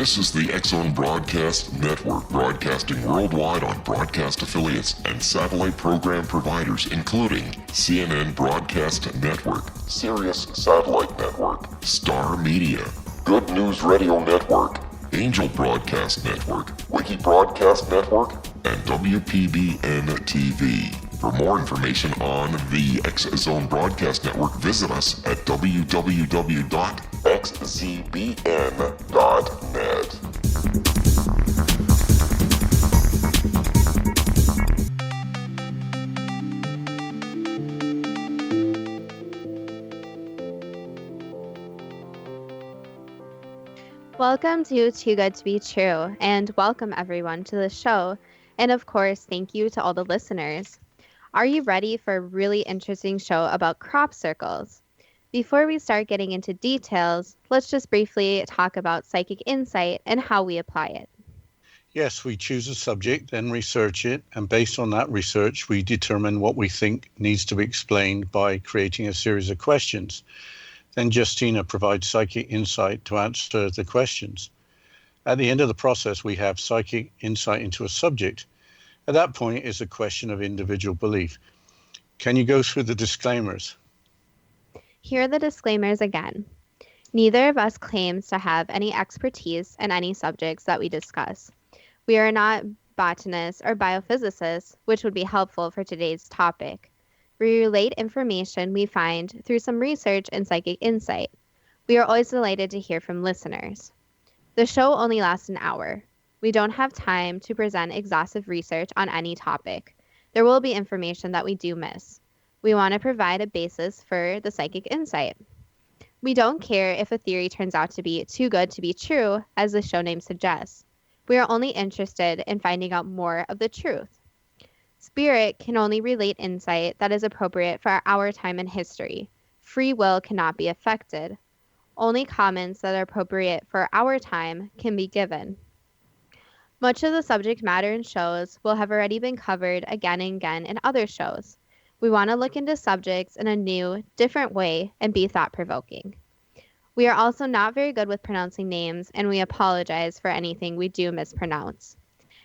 This is the X-Zone Broadcast Network, broadcasting worldwide on broadcast affiliates and satellite program providers, including CNN Broadcast Network, Sirius Satellite Network, Star Media, Good News Radio Network, Angel Broadcast Network, Wiki Broadcast Network, and WPBN TV. For more information on the X-Zone Broadcast Network, visit us at www.xzbn.net. Welcome to Too Good to Be True, and welcome everyone to the show. And of course, thank you to all the listeners. Are you ready for a really interesting show about crop circles? Before we start getting into details, let's just briefly talk about psychic insight and how we apply it. Yes, we choose a subject, then research it, and based on that research, we determine what we think needs to be explained by creating a series of questions. Then Justina provides psychic insight to answer the questions. At the end of the process, we have psychic insight into a subject. At that point, it's a question of individual belief. Can you go through the disclaimers? Here are the disclaimers again. Neither of us claims to have any expertise in any subjects that we discuss. We are not botanists or biophysicists, which would be helpful for today's topic. We relate information we find through some research and psychic insight. We are always delighted to hear from listeners. The show only lasts an hour. We don't have time to present exhaustive research on any topic. There will be information that we do miss. We want to provide a basis for the psychic insight. We don't care if a theory turns out to be too good to be true, as the show name suggests. We are only interested in finding out more of the truth. Spirit can only relate insight that is appropriate for our time in history. Free will cannot be affected. Only comments that are appropriate for our time can be given. Much of the subject matter in shows will have already been covered again and again in other shows. We want to look into subjects in a new, different way and be thought-provoking. We are also not very good with pronouncing names, and we apologize for anything we do mispronounce.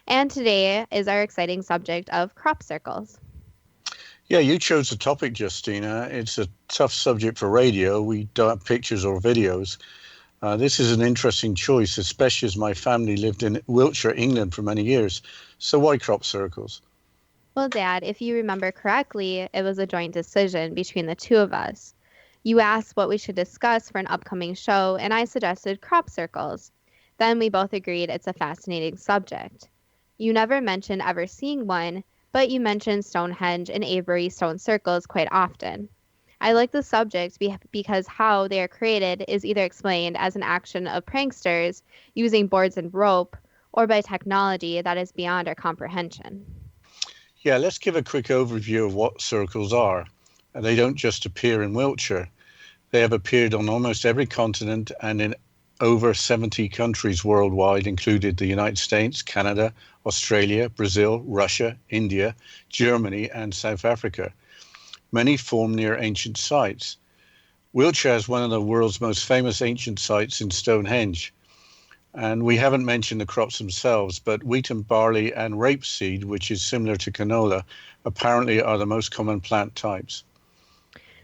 And today is our exciting subject of crop circles. Yeah, you chose the topic, Justina. It's a tough subject for radio. We don't have pictures or videos. This is an interesting choice, especially as my family lived in Wiltshire, England for many years. So why crop circles? Well, Dad, if you remember correctly, it was a joint decision between the two of us. You asked what we should discuss for an upcoming show, and I suggested crop circles. Then we both agreed it's a fascinating subject. You never mentioned ever seeing one, but you mentioned Stonehenge and Avebury stone circles quite often. I like the subject because how they are created is either explained as an action of pranksters using boards and rope, or by technology that is beyond our comprehension. Yeah, let's give a quick overview of what circles are. They don't just appear in Wiltshire. They have appeared on almost every continent and in over 70 countries worldwide, including the United States, Canada, Australia, Brazil, Russia, India, Germany, and South Africa. Many form near ancient sites. Wiltshire has one of the world's most famous ancient sites in Stonehenge. And we haven't mentioned the crops themselves, but wheat and barley and rapeseed, which is similar to canola, apparently are the most common plant types.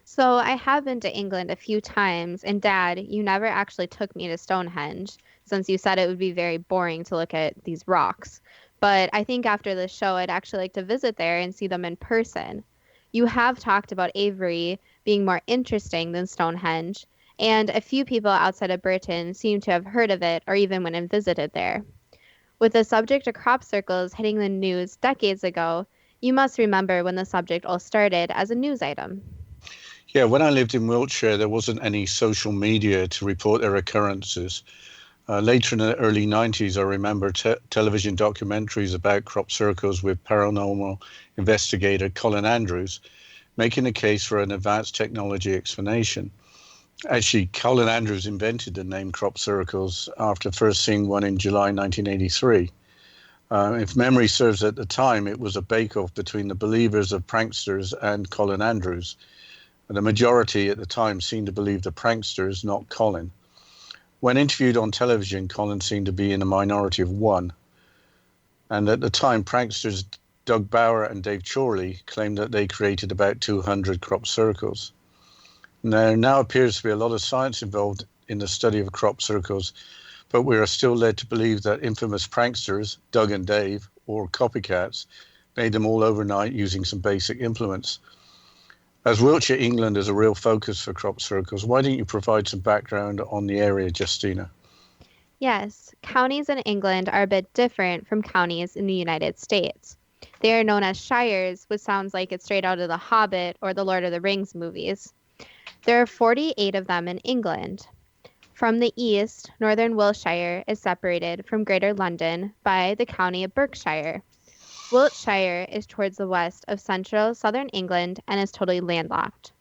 So I have been to England a few times, and Dad, you never actually took me to Stonehenge, since you said it would be very boring to look at these rocks. But I think after the show, I'd actually like to visit there and see them in person. You have talked about Avebury being more interesting than Stonehenge, and a few people outside of Britain seem to have heard of it or even went and visited there. With the subject of crop circles hitting the news decades ago, you must remember when the subject all started as a news item. Yeah, when I lived in Wiltshire, there wasn't any social media to report their occurrences. Later in the early 90s, I remember television documentaries about crop circles with paranormal investigator Colin Andrews, making a case for an advanced technology explanation. Actually, Colin Andrews invented the name crop circles after first seeing one in July 1983. If memory serves at the time, it was a bake-off between the believers of pranksters and Colin Andrews. The majority at the time seemed to believe the pranksters, not Colin. When interviewed on television, Colin seemed to be in a minority of one. And at the time, pranksters Doug Bauer and Dave Chorley claimed that they created about 200 crop circles. There now appears to be a lot of science involved in the study of crop circles, but we are still led to believe that infamous pranksters, Doug and Dave, or copycats, made them all overnight using some basic implements. As Wiltshire, England is a real focus for crop circles, why don't you provide some background on the area, Justina? Yes, counties in England are a bit different from counties in the United States. They are known as shires, which sounds like it's straight out of The Hobbit or the Lord of the Rings movies. There are 48 of them in England. From the east, northern Wiltshire is separated from Greater London by the county of Berkshire. Wiltshire is towards the west of central southern England and is totally landlocked.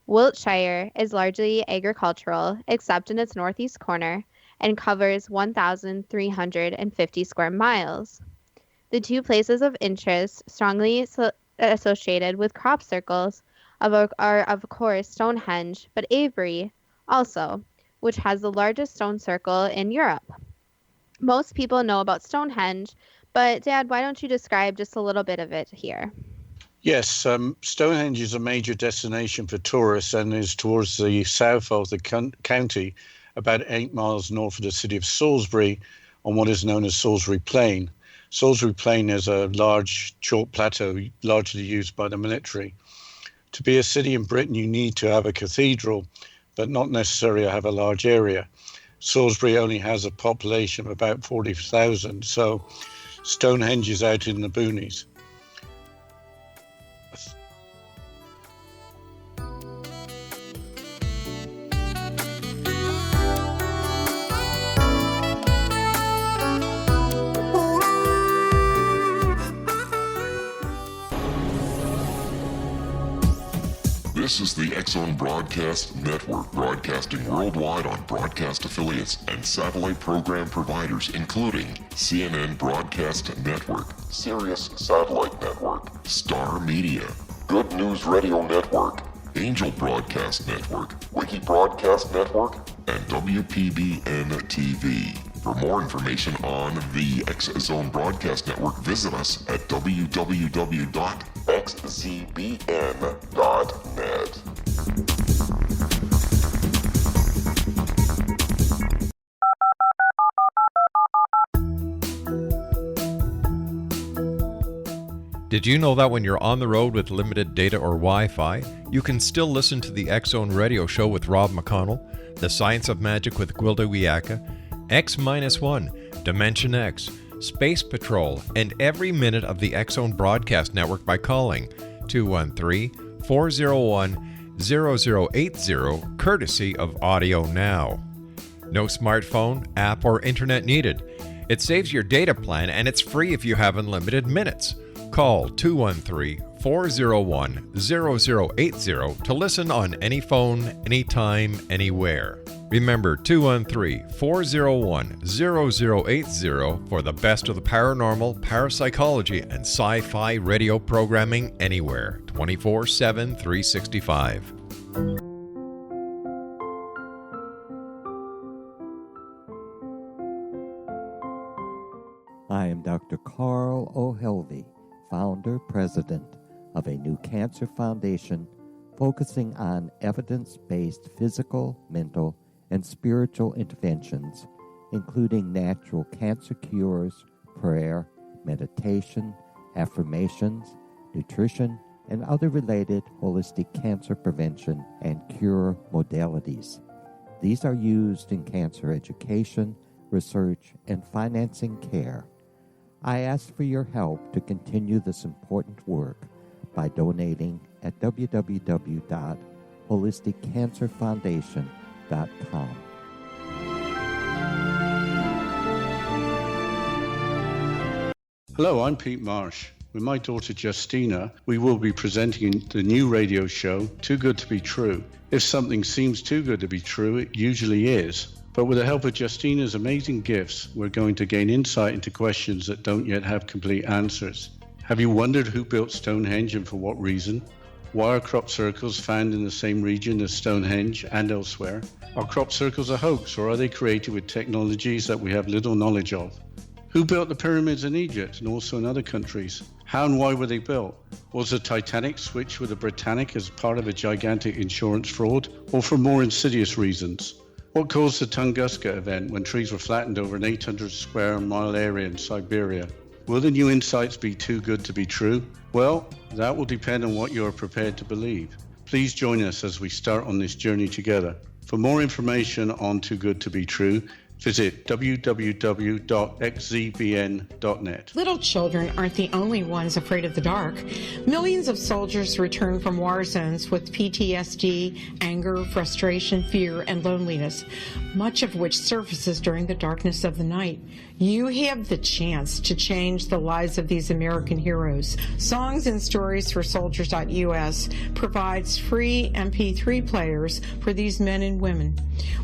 Wiltshire is largely agricultural, except in its northeast corner, and covers 1,350 square miles. The two places of interest strongly associated with crop circles are, of course, Stonehenge, but Avebury also, which has the largest stone circle in Europe. Most people know about Stonehenge, but Dad, why don't you describe just a little bit of it here? Yes, Stonehenge is a major destination for tourists and is towards the south of the county, about 8 miles north of the city of Salisbury, on what is known as Salisbury Plain. Salisbury Plain is a large chalk plateau largely used by the military. To be a city in Britain, you need to have a cathedral, but not necessarily have a large area. Salisbury only has a population of about 40,000, so Stonehenge is out in the boonies. This is the X-Zone Broadcast Network, broadcasting worldwide on broadcast affiliates and satellite program providers, including CNN Broadcast Network, Sirius Satellite Network, Star Media, Good News Radio Network, Angel Broadcast Network, Wiki Broadcast Network, and WPBN TV. For more information on the X-Zone Broadcast Network, visit us at www.xzbn.net. Did you know that when you're on the road with limited data or Wi-Fi, you can still listen to the X-Zone Radio Show with Rob McConnell, The Science of Magic with Gwilda Wiyaka, X-1, Dimension X, Space Patrol, and every minute of the X-Zone Broadcast Network by calling 213-401-0080, courtesy of Audio Now. No smartphone, app, or internet needed. It saves your data plan and it's free if you have unlimited minutes. Call 213-401-0080 to listen on any phone, anytime, anywhere. Remember 213-401-0080 for the best of the paranormal, parapsychology, and sci-fi radio programming anywhere, 24/7, 365. I am Dr. Carl O'Helvey, founder, president of a new cancer foundation focusing on evidence-based physical, mental, and spiritual interventions, including natural cancer cures, prayer, meditation, affirmations, nutrition, and other related holistic cancer prevention and cure modalities. These are used in cancer education, research, and financing care. I ask for your help to continue this important work by donating at www.holisticcancerfoundation.com. Hello, I'm Pete Marsh. With my daughter Justina, we will be presenting the new radio show, Too Good to Be True. If something seems too good to be true, it usually is. But with the help of Justina's amazing gifts, we're going to gain insight into questions that don't yet have complete answers. Have you wondered who built Stonehenge and for what reason? Why are crop circles found in the same region as Stonehenge and elsewhere? Are crop circles a hoax, or are they created with technologies that we have little knowledge of? Who built the pyramids in Egypt and also in other countries? How and why were they built? Was the Titanic switched with the Britannic as part of a gigantic insurance fraud, or for more insidious reasons? What caused the Tunguska event when trees were flattened over an 800 square mile area in Siberia? Will the new insights be too good to be true? Well, that will depend on what you are prepared to believe. Please join us as we start on this journey together. For more information on Too Good to Be True, visit www.xzbn.net. Little children aren't the only ones afraid of the dark. Millions of soldiers return from war zones with PTSD, anger, frustration, fear, and loneliness, much of which surfaces during the darkness of the night. You have the chance to change the lives of these American heroes. Songs and Stories for Soldiers.us provides free MP3 players for these men and women.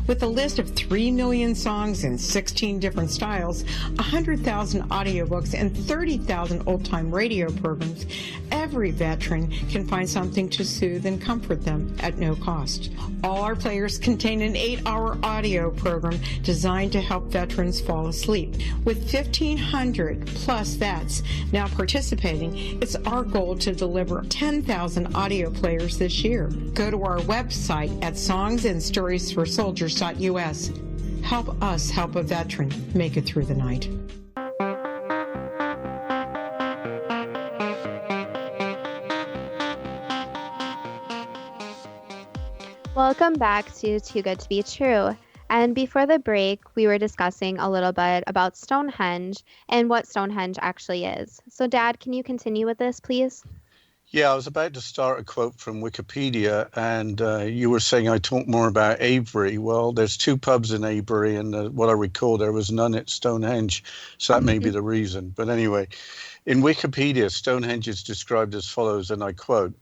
With a list of 3 million songs in 16 different styles, 100,000 audiobooks, and 30,000 old-time radio programs, every veteran can find something to soothe and comfort them at no cost. All our players contain an 8-hour audio program designed to help veterans fall asleep. With 1,500 plus vets now participating, it's our goal to deliver 10,000 audio players this year. Go to our website at songsandstoriesforsoldiers.us. Help us help a veteran make it through the night. Welcome back to Too Good to Be True. And before the break, we were discussing a little bit about Stonehenge and what Stonehenge actually is. So, Dad, can you continue with this, please? Yeah, I was about to start a quote from Wikipedia, and you were saying I talk more about Avebury. Well, there's 2 pubs in Avebury, and what I recall, there was none at Stonehenge, so that may be the reason. But anyway, in Wikipedia, Stonehenge is described as follows, and I quote,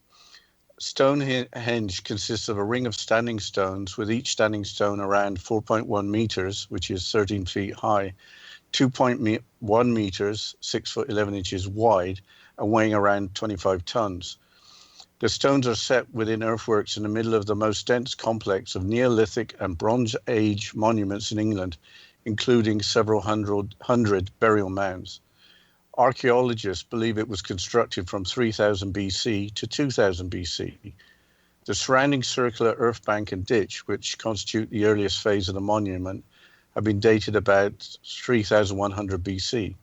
Stonehenge consists of a ring of standing stones, with each standing stone around 4.1 meters, which is 13 feet high, 2.1 meters, 6 foot 11 inches wide, and weighing around 25 tons. The stones are set within earthworks in the middle of the most dense complex of Neolithic and Bronze Age monuments in England, including several hundred burial mounds. Archaeologists believe it was constructed from 3000 BC to 2000 BC. The surrounding circular earth bank and ditch, which constitute the earliest phase of the monument, have been dated about 3100 BC.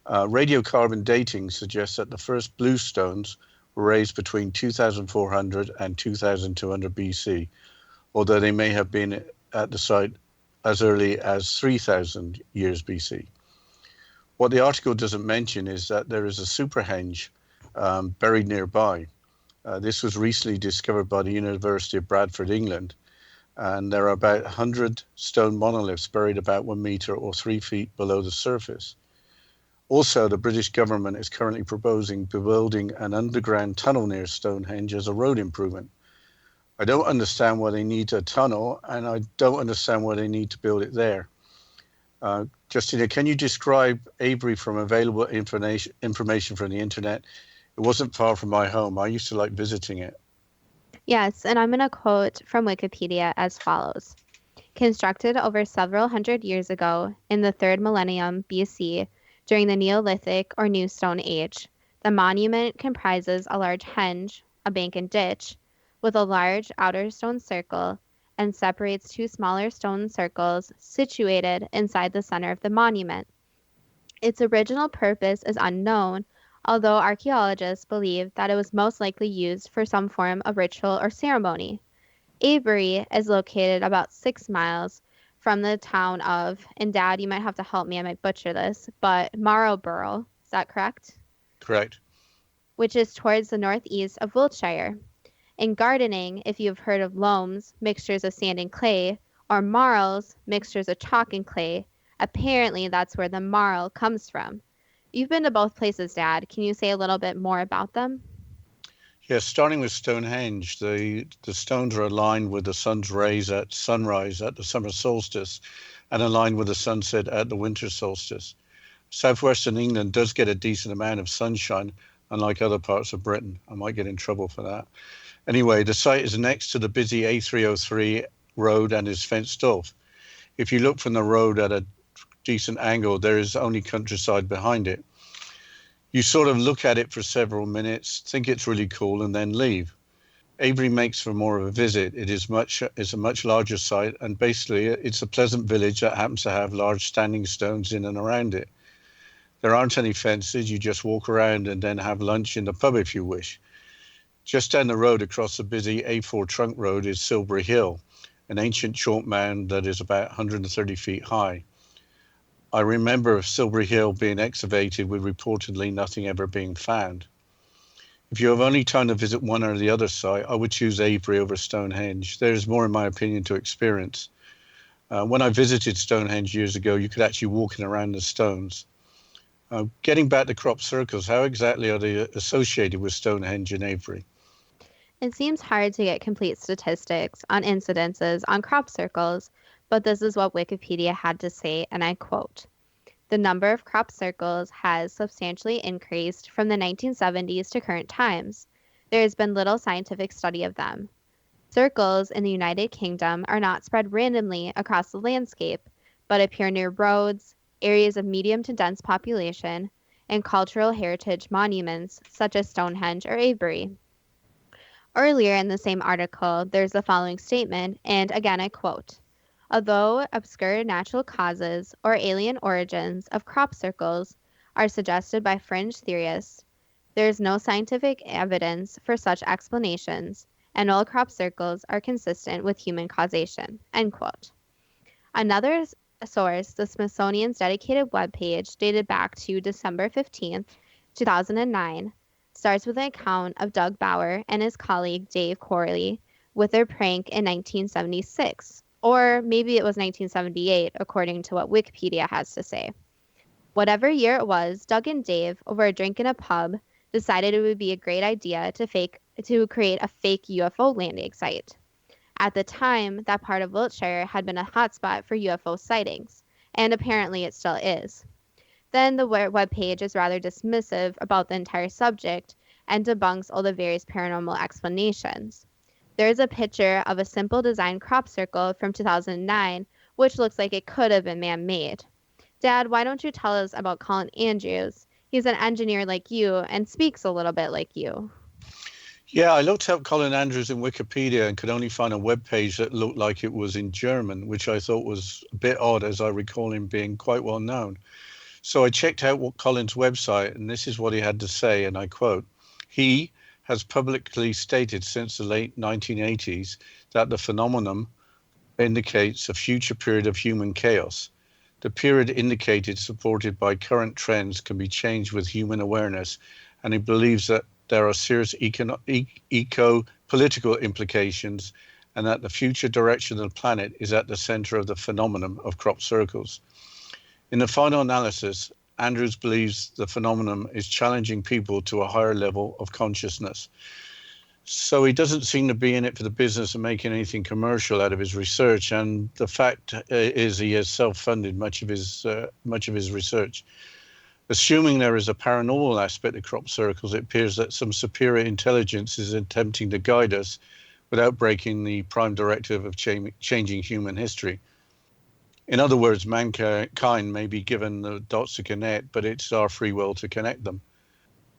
Radiocarbon dating suggests that the first blue stones were raised between 2400 and 2200 BC, although they may have been at the site as early as 3000 years BC. What the article doesn't mention is that there is a superhenge buried nearby. This was recently discovered by the University of Bradford, England, and there are about 100 stone monoliths buried about 1 meter or 3 feet below the surface. Also, the British government is currently proposing building an underground tunnel near Stonehenge as a road improvement. I don't understand why they need a tunnel, and I don't understand why they need to build it there. Justina, can you describe Avebury from available information from the internet? It wasn't far from my home. I used to like visiting it. Yes, and I'm going to quote from Wikipedia as follows. Constructed over several hundred years ago in the 3rd millennium BC during the Neolithic or New Stone Age, the monument comprises a large henge, a bank and ditch, with a large outer stone circle, and separates 2 smaller stone circles situated inside the center of the monument. Its original purpose is unknown, although archaeologists believe that it was most likely used for some form of ritual or ceremony. Avebury is located about 6 miles from the town of, and Dad, you might have to help me, I might butcher this, but Marlborough, is that correct? Correct. Which is towards the northeast of Wiltshire. In gardening, if you've heard of loams, mixtures of sand and clay, or marls, mixtures of chalk and clay, apparently that's where the marl comes from. You've been to both places, Dad. Can you say a little bit more about them? Yes, starting with Stonehenge, the stones are aligned with the sun's rays at sunrise at the summer solstice and aligned with the sunset at the winter solstice. Southwestern England does get a decent amount of sunshine, unlike other parts of Britain. I might get in trouble for that. Anyway, the site is next to the busy A303 road and is fenced off. If you look from the road at a decent angle, there is only countryside behind it. You sort of look at it for several minutes, think it's really cool, and then leave. Avebury makes for more of a visit. It's a much larger site, and basically it's a pleasant village that happens to have large standing stones in and around it. There aren't any fences. You just walk around and then have lunch in the pub if you wish. Just down the road across the busy A4 trunk road is Silbury Hill, an ancient chalk mound that is about 130 feet high. I remember Silbury Hill being excavated with reportedly nothing ever being found. If you have only time to visit one or the other site, I would choose Avebury over Stonehenge. There's more, in my opinion, to experience. When I visited Stonehenge years ago, you could actually walk in around the stones. Getting back to crop circles, how exactly are they associated with Stonehenge and Avebury? It seems hard to get complete statistics on incidences on crop circles, but this is what Wikipedia had to say, and I quote, "The number of crop circles has substantially increased from the 1970s to current times. There has been little scientific study of them. Circles in the United Kingdom are not spread randomly across the landscape, but appear near roads, areas of medium to dense population, and cultural heritage monuments such as Stonehenge or Avebury." Earlier in the same article, there's the following statement, and again I quote, "Although obscure natural causes or alien origins of crop circles are suggested by fringe theorists, there is no scientific evidence for such explanations, and all crop circles are consistent with human causation." End quote. Another source, the Smithsonian's dedicated webpage, dated back to December 15th, 2009, starts with an account of Doug Bauer and his colleague Dave Chorley with their prank in 1976. Or maybe it was 1978, according to what Wikipedia has to say. Whatever year it was, Doug and Dave, over a drink in a pub, decided it would be a great idea to create a fake UFO landing site. At the time, that part of Wiltshire had been a hotspot for UFO sightings, and apparently it still is. Then the webpage is rather dismissive about the entire subject and debunks all the various paranormal explanations. There is a picture of a simple design crop circle from 2009, which looks like it could have been man-made. Dad, why don't you tell us about Colin Andrews? He's an engineer like you and speaks a little bit like you. Yeah, I looked up Colin Andrews in Wikipedia and could only find a web page that looked like it was in German, which I thought was a bit odd, as I recall him being quite well known. So I checked out Colin's website, and this is what he had to say, and I quote, "He has publicly stated since the late 1980s that the phenomenon indicates a future period of human chaos. The period indicated, supported by current trends, can be changed with human awareness, and he believes that there are serious eco-political implications, and that the future direction of the planet is at the center of the phenomenon of crop circles. In the final analysis, Andrews believes the phenomenon is challenging people to a higher level of consciousness." So he doesn't seem to be in it for the business of making anything commercial out of his research, and the fact is he has self-funded much of his research. Assuming there is a paranormal aspect of crop circles, it appears that some superior intelligence is attempting to guide us without breaking the prime directive of changing human history. In other words, mankind may be given the dots to connect, but it's our free will to connect them.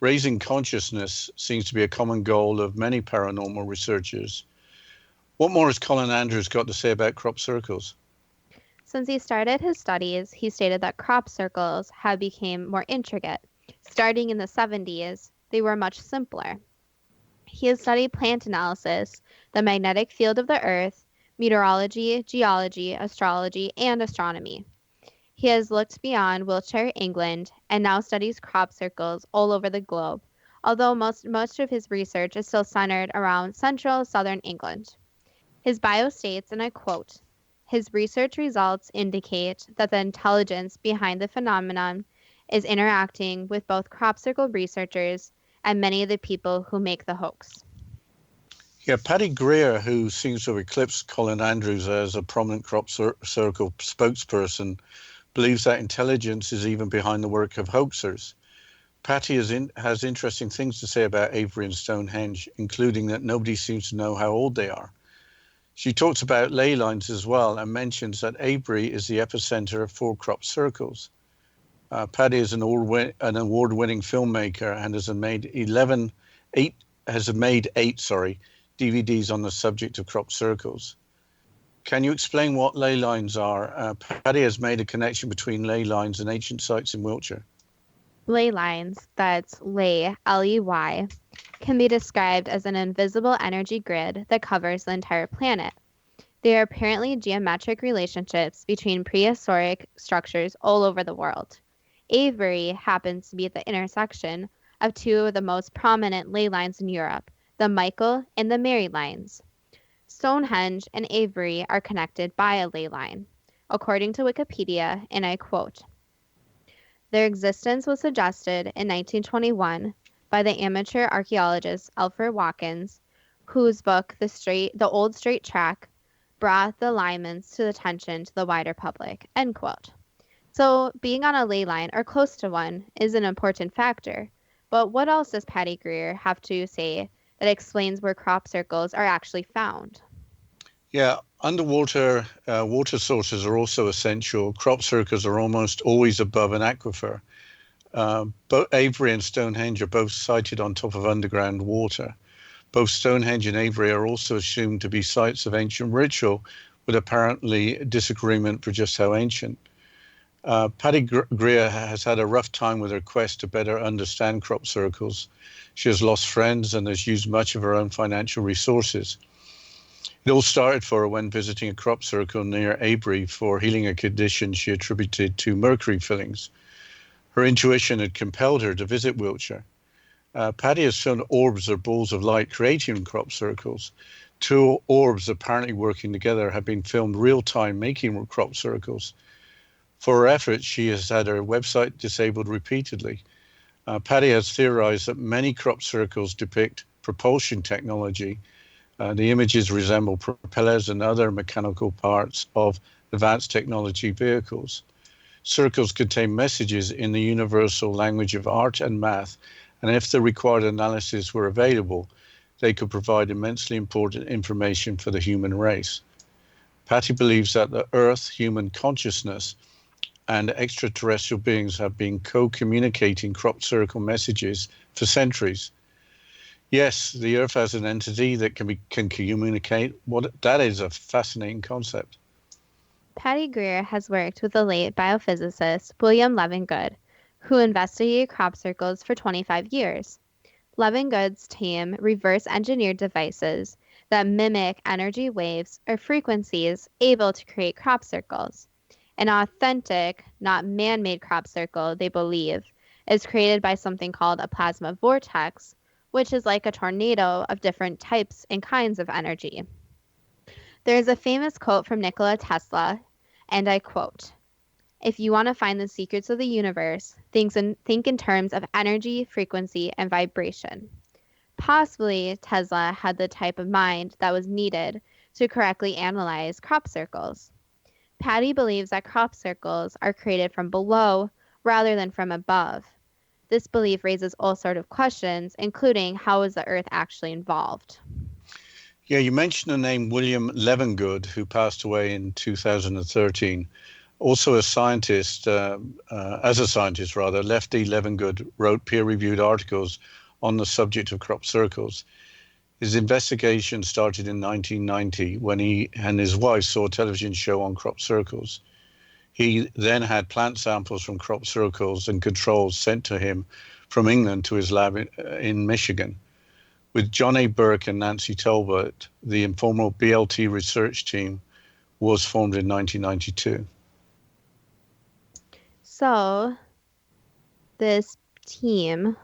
Raising consciousness seems to be a common goal of many paranormal researchers. What more has Colin Andrews got to say about crop circles? Since he started his studies, he stated that crop circles have become more intricate. Starting in the 70s, they were much simpler. He has studied plant analysis, the magnetic field of the Earth, meteorology, geology, astrology, and astronomy. He has looked beyond Wiltshire, England, and now studies crop circles all over the globe, although most of his research is still centered around central southern England. His bio states, and I quote, "His research results indicate that the intelligence behind the phenomenon is interacting with both crop circle researchers and many of the people who make the hoax." Yeah, Paddy Greer, who seems to have eclipsed Colin Andrews as a prominent crop circle spokesperson, believes that intelligence is even behind the work of hoaxers. Patty has interesting things to say about Avebury and Stonehenge, including that nobody seems to know how old they are. She talks about ley lines as well and mentions that Avebury is the epicenter of 4 crop circles. Patty is an award-winning filmmaker and has made eight DVDs on the subject of crop circles. Can you explain what ley lines are? Patty has made a connection between ley lines and ancient sites in Wiltshire. Ley lines, that's ley, L-E-Y, can be described as an invisible energy grid that covers the entire planet. They are apparently geometric relationships between prehistoric structures all over the world. Avebury happens to be at the intersection of 2 of the most prominent ley lines in Europe, the Michael and the Mary lines. Stonehenge and Avebury are connected by a ley line. According to Wikipedia, and I quote, "Their existence was suggested in 1921 by the amateur archaeologist Alfred Watkins, whose book, The Old Straight Track, brought the alignments to attention to the wider public," end quote. So being on a ley line or close to one is an important factor. But what else does Patty Greer have to say that explains where crop circles are actually found? Yeah, underwater water sources are also essential. Crop circles are almost always above an aquifer. Both Avebury and Stonehenge are both sited on top of underground water. Both Stonehenge and Avebury are also assumed to be sites of ancient ritual, with apparently disagreement for just how ancient. Patty Greer has had a rough time with her quest to better understand crop circles. She has lost friends and has used much of her own financial resources. It all started for her when visiting a crop circle near Avebury for healing a condition she attributed to mercury fillings. Her intuition had compelled her to visit Wiltshire. Patty has shown orbs or balls of light creating crop circles. 2 orbs apparently working together have been filmed real-time making crop circles. For her efforts, she has had her website disabled repeatedly. Patty has theorized that many crop circles depict propulsion technology. The images resemble propellers and other mechanical parts of advanced technology vehicles. Circles contain messages in the universal language of art and math, and if the required analysis were available, they could provide immensely important information for the human race. Patty believes that the Earth, human consciousness, and extraterrestrial beings have been co-communicating crop circle messages for centuries. Yes, the Earth has an entity that can communicate. That is a fascinating concept. Patty Greer has worked with the late biophysicist William Levengood, who investigated crop circles for 25 years. Levengood's team reverse-engineered devices that mimic energy waves or frequencies able to create crop circles. An authentic, not man-made crop circle, they believe, is created by something called a plasma vortex, which is like a tornado of different types and kinds of energy. There is a famous quote from Nikola Tesla, and I quote, "If you want to find the secrets of the universe, think in terms of energy, frequency, and vibration." Possibly, Tesla had the type of mind that was needed to correctly analyze crop circles. Patty believes that crop circles are created from below rather than from above. This belief raises all sorts of questions, including how is the Earth actually involved? Yeah, you mentioned the name William Levengood, who passed away in 2013. Also as a scientist, Lefty Levengood wrote peer-reviewed articles on the subject of crop circles. His investigation started in 1990 when he and his wife saw a television show on crop circles. He then had plant samples from crop circles and controls sent to him from England to his lab in Michigan. With John A. Burke and Nancy Talbot, the informal BLT research team was formed in 1992. So, this team...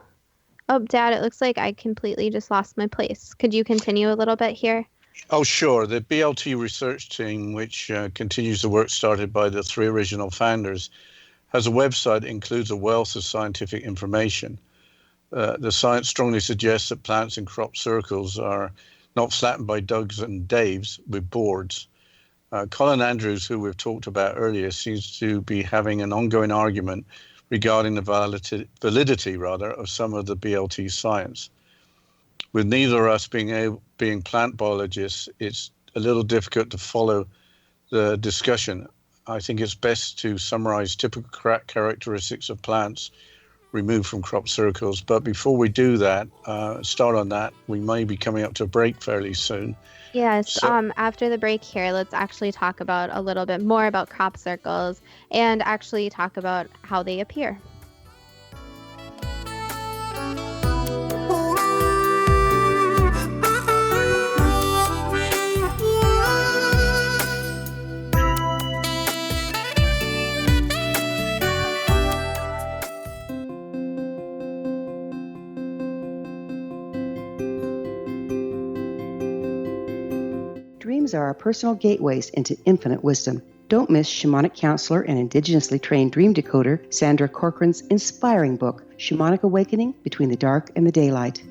Oh, Dad, it looks like I completely just lost my place. Could you continue a little bit here? Oh, sure. The BLT research team, which continues the work started by the 3 original founders, has a website that includes a wealth of scientific information. The science strongly suggests that plants in crop circles are not flattened by Dougs and Daves with boards. Colin Andrews, who we've talked about earlier, seems to be having an ongoing argument regarding the validity of some of the BLT science. With neither of us being plant biologists, it's a little difficult to follow the discussion. I think it's best to summarize typical characteristics of plants removed from crop circles. But before we do that, start on that, we may be coming up to a break fairly soon. Yes, after the break here, let's actually talk about a little bit more about crop circles and actually talk about how they appear. Dreams are our personal gateways into infinite wisdom. Don't miss shamanic counselor and indigenously trained dream decoder Sandra Corcoran's inspiring book, Shamanic Awakening Between the Dark and the Daylight.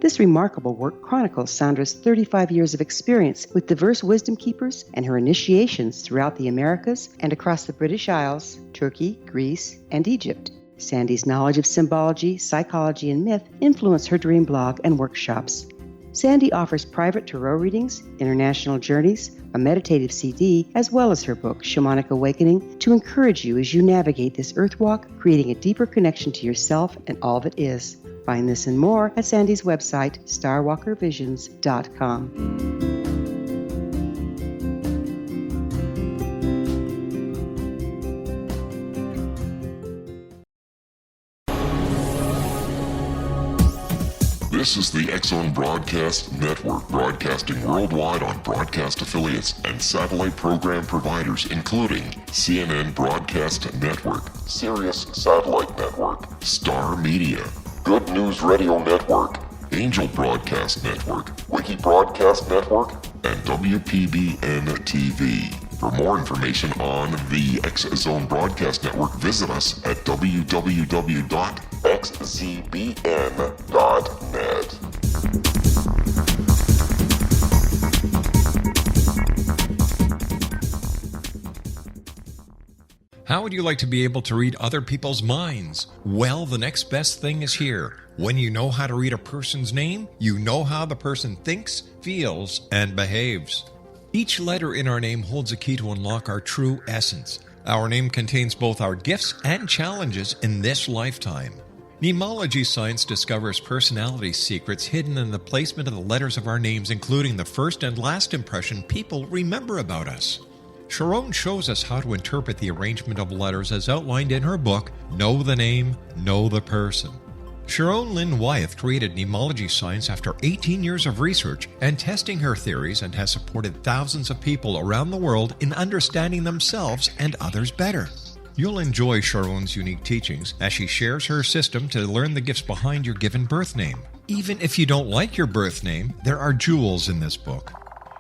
This remarkable work chronicles Sandra's 35 years of experience with diverse wisdom keepers and her initiations throughout the Americas and across the British Isles, Turkey, Greece, and Egypt. Sandy's knowledge of symbology, psychology, and myth influence her dream blog and workshops. Sandy offers private tarot readings, international journeys, a meditative CD, as well as her book, Shamanic Awakening, to encourage you as you navigate this earth walk, creating a deeper connection to yourself and all that is. Find this and more at Sandy's website, starwalkervisions.com. This is the X-Zone Broadcast Network, broadcasting worldwide on broadcast affiliates and satellite program providers, including CNN Broadcast Network, Sirius Satellite Network, Star Media, Good News Radio Network, Angel Broadcast Network, Wiki Broadcast Network, and WPBN TV. For more information on the X-Zone Broadcast Network, visit us at www.xzbn.net. How would you like to be able to read other people's minds? Well, the next best thing is here. When you know how to read a person's name, you know how the person thinks, feels, and behaves. Each letter in our name holds a key to unlock our true essence. Our name contains both our gifts and challenges in this lifetime. Mnemology science discovers personality secrets hidden in the placement of the letters of our names, including the first and last impression people remember about us. Sharon shows us how to interpret the arrangement of letters as outlined in her book, Know the Name, Know the Person. Sharon Lynn Wyeth created mnemology science after 18 years of research and testing her theories, and has supported thousands of people around the world in understanding themselves and others better. You'll enjoy Sharon's unique teachings as she shares her system to learn the gifts behind your given birth name. Even if you don't like your birth name, there are jewels in this book.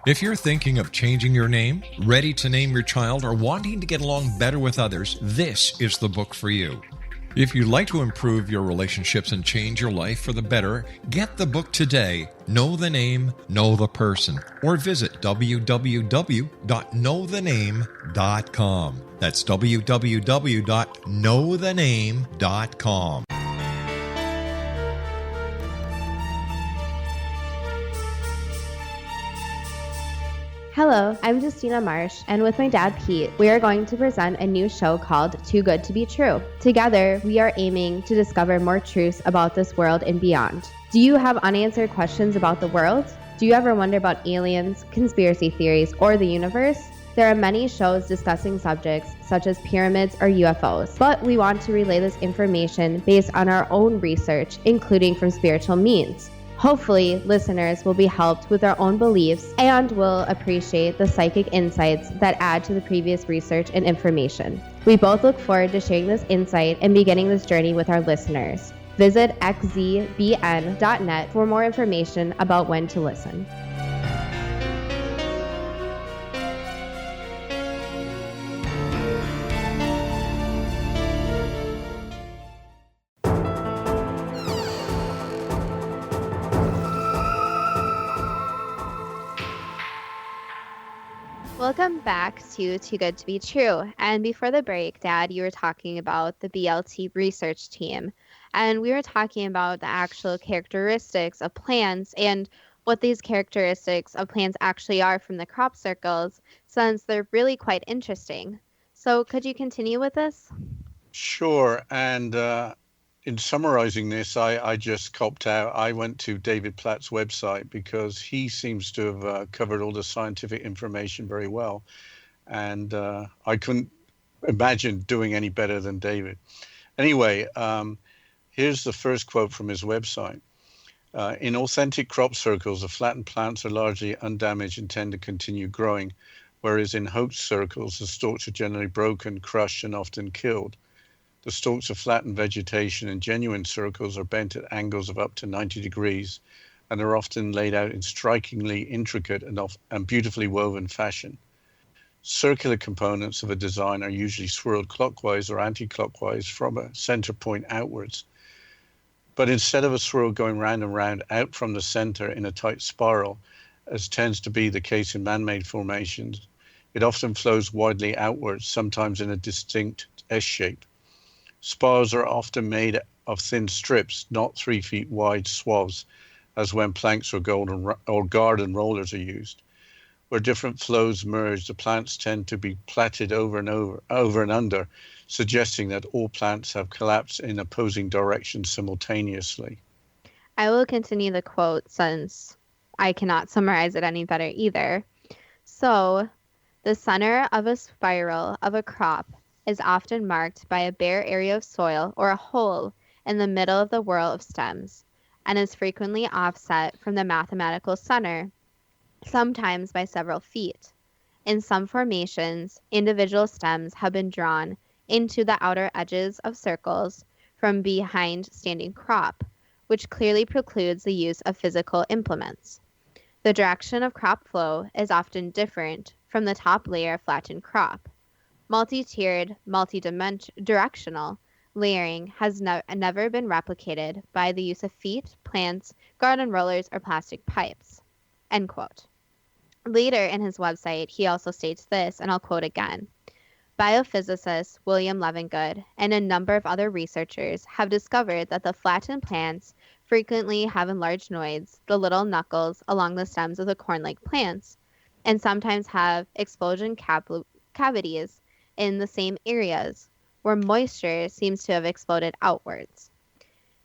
If you're thinking of changing your name, ready to name your child, or wanting to get along better with others, this is the book for you. If you'd like to improve your relationships and change your life for the better, get the book today, Know the Name, Know the Person, or visit www.knowthename.com. That's www.knowthename.com. Hello, I'm Justina Marsh, and with my dad Pete, we are going to present a new show called Too Good to Be True. Together, we are aiming to discover more truths about this world and beyond. Do you have unanswered questions about the world? Do you ever wonder about aliens, conspiracy theories, or the universe? There are many shows discussing subjects such as pyramids or UFOs, but we want to relay this information based on our own research, including from spiritual means. Hopefully, listeners will be helped with their own beliefs and will appreciate the psychic insights that add to the previous research and information. We both look forward to sharing this insight and beginning this journey with our listeners. Visit xzbn.net for more information about when to listen. Welcome back to Too Good to Be True. And before the break, Dad, you were talking about the BLT research team. And we were talking about the actual characteristics of plants and what these characteristics of plants actually are from the crop circles, since they're really quite interesting. So could you continue with this? Sure. And in summarizing this, I just copped out. I went to David Platt's website because he seems to have covered all the scientific information very well. And I couldn't imagine doing any better than David. Anyway, here's the first quote from his website. In authentic crop circles, the flattened plants are largely undamaged and tend to continue growing, whereas in hoax circles, the stalks are generally broken, crushed, and often killed. The stalks of flattened vegetation in genuine circles are bent at angles of up to 90 degrees and are often laid out in strikingly intricate and beautifully woven fashion. Circular components of a design are usually swirled clockwise or anti-clockwise from a center point outwards. But instead of a swirl going round and round out from the center in a tight spiral, as tends to be the case in man-made formations, it often flows widely outwards, sometimes in a distinct S shape. Spars are often made of thin strips, not 3 feet wide swaths, as when planks or garden rollers are used. Where different flows merge, the plants tend to be plaited over and under, suggesting that all plants have collapsed in opposing directions simultaneously. I will continue the quote since I cannot summarize it any better either. So, the center of a spiral of a crop is often marked by a bare area of soil or a hole in the middle of the whorl of stems, and is frequently offset from the mathematical center, sometimes by several feet. In some formations, individual stems have been drawn into the outer edges of circles from behind standing crop, which clearly precludes the use of physical implements. The direction of crop flow is often different from the top layer of flattened crop. Multi-tiered, multi-directional layering has never been replicated by the use of feet, plants, garden rollers, or plastic pipes. End quote. Later in his website, he also states this, and I'll quote again. Biophysicist William Levengood and a number of other researchers have discovered that the flattened plants frequently have enlarged nodes, the little knuckles along the stems of the corn-like plants, and sometimes have explosion cavities in the same areas where moisture seems to have exploded outwards.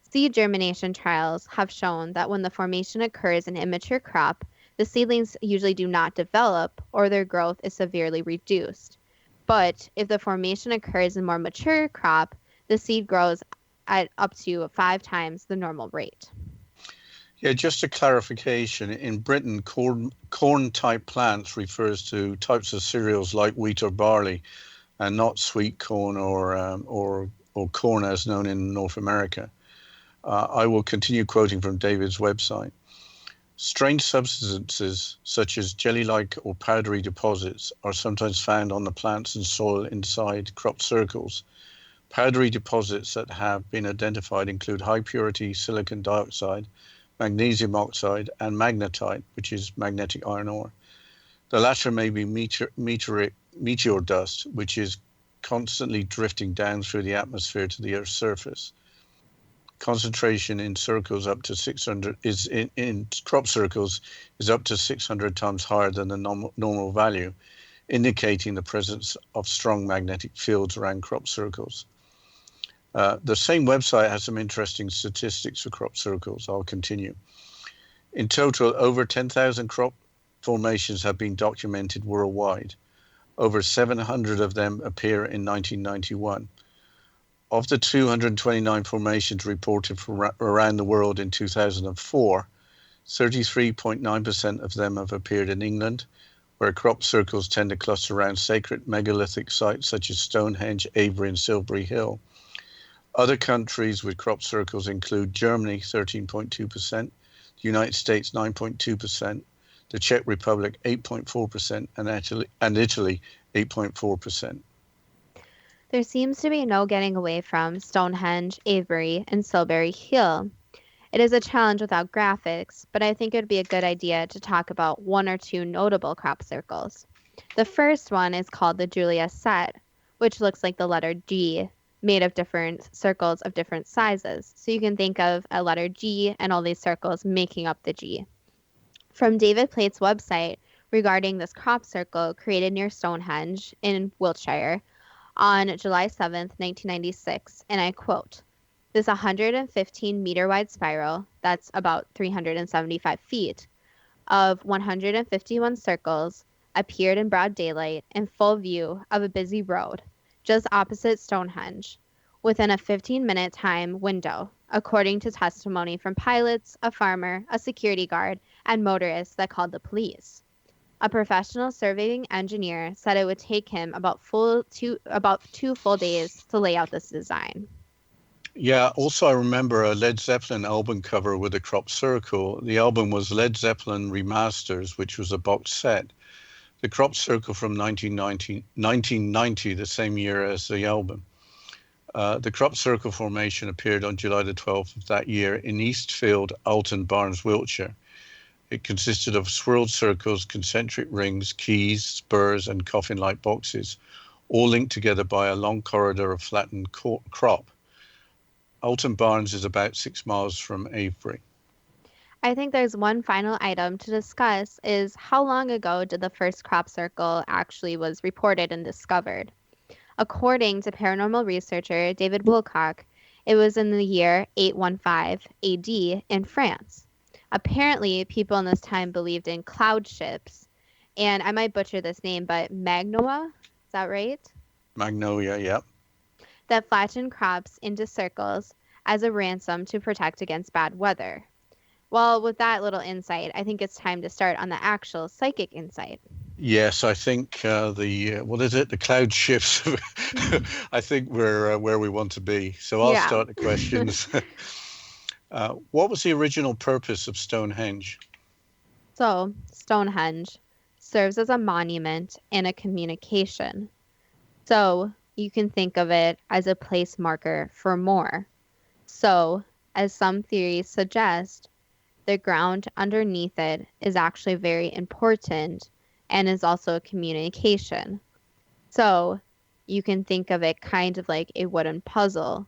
Seed germination trials have shown that when the formation occurs in immature crop, the seedlings usually do not develop or their growth is severely reduced. But if the formation occurs in more mature crop, the seed grows at up to 5 times the normal rate. Yeah, just a clarification. In Britain, corn-type plants refers to types of cereals like wheat or barley, and not sweet corn or corn as known in North America. I will continue quoting from David's website. Strange substances such as jelly-like or powdery deposits are sometimes found on the plants and soil inside crop circles. Powdery deposits that have been identified include high-purity silicon dioxide, magnesium oxide, and magnetite, which is magnetic iron ore. The latter may be meteor dust, which is constantly drifting down through the atmosphere to the Earth's surface. Concentration in circles up to 600 in crop circles is up to 600 times higher than the normal value, indicating the presence of strong magnetic fields around crop circles. The same website has some interesting statistics for crop circles. I'll continue. In total, over 10,000 crop formations have been documented worldwide. Over 700 of them appear in 1991. Of the 229 formations reported from around the world in 2004, 33.9% of them have appeared in England, where crop circles tend to cluster around sacred megalithic sites such as Stonehenge, Avebury, and Silbury Hill. Other countries with crop circles include Germany, 13.2%, the United States, 9.2%, the Czech Republic, 8.4%, and Italy, 8.4%. There seems to be no getting away from Stonehenge, Avebury, and Silbury Hill. It is a challenge without graphics, but I think it would be a good idea to talk about one or two notable crop circles. The first one is called the Julia set, which looks like the letter G, made of different circles of different sizes. So you can think of a letter G and all these circles making up the G. From David Plate's website regarding this crop circle created near Stonehenge in Wiltshire on July 7th, 1996, and I quote, "This 115-meter wide spiral, that's about 375 feet, of 151 circles appeared in broad daylight in full view of a busy road just opposite Stonehenge within a 15-minute time window, according to testimony from pilots, a farmer, a security guard, and motorists that called the police. A professional surveying engineer said it would take him about two full days to lay out this design." Yeah, also I remember a Led Zeppelin album cover with a crop circle. The album was Led Zeppelin Remasters, which was a box set. The crop circle from 1990, the same year as the album. The crop circle formation appeared on July the 12th of that year in Eastfield, Alton Barnes, Wiltshire. It consisted of swirled circles, concentric rings, keys, spurs, and coffin-like boxes, all linked together by a long corridor of flattened crop. Alton Barnes is about 6 miles from Avebury. I think there's one final item to discuss is how long ago did the first crop circle actually was reported and discovered? According to paranormal researcher David Woolcock, it was in the year 815 AD in France. Apparently, people in this time believed in cloud ships, and I might butcher this name, but Magnoa, is that right? Magnolia, yeah. That flattened crops into circles as a ransom to protect against bad weather. Well, with that little insight, I think it's time to start on the actual psychic insight. Yes, I think the cloud shifts. I think we're where we want to be. So I'll start the questions. What was the original purpose of Stonehenge? So, Stonehenge serves as a monument and a communication. So, you can think of it as a place marker for more. So, as some theories suggest, the ground underneath it is actually very important and is also a communication. So, you can think of it kind of like a wooden puzzle,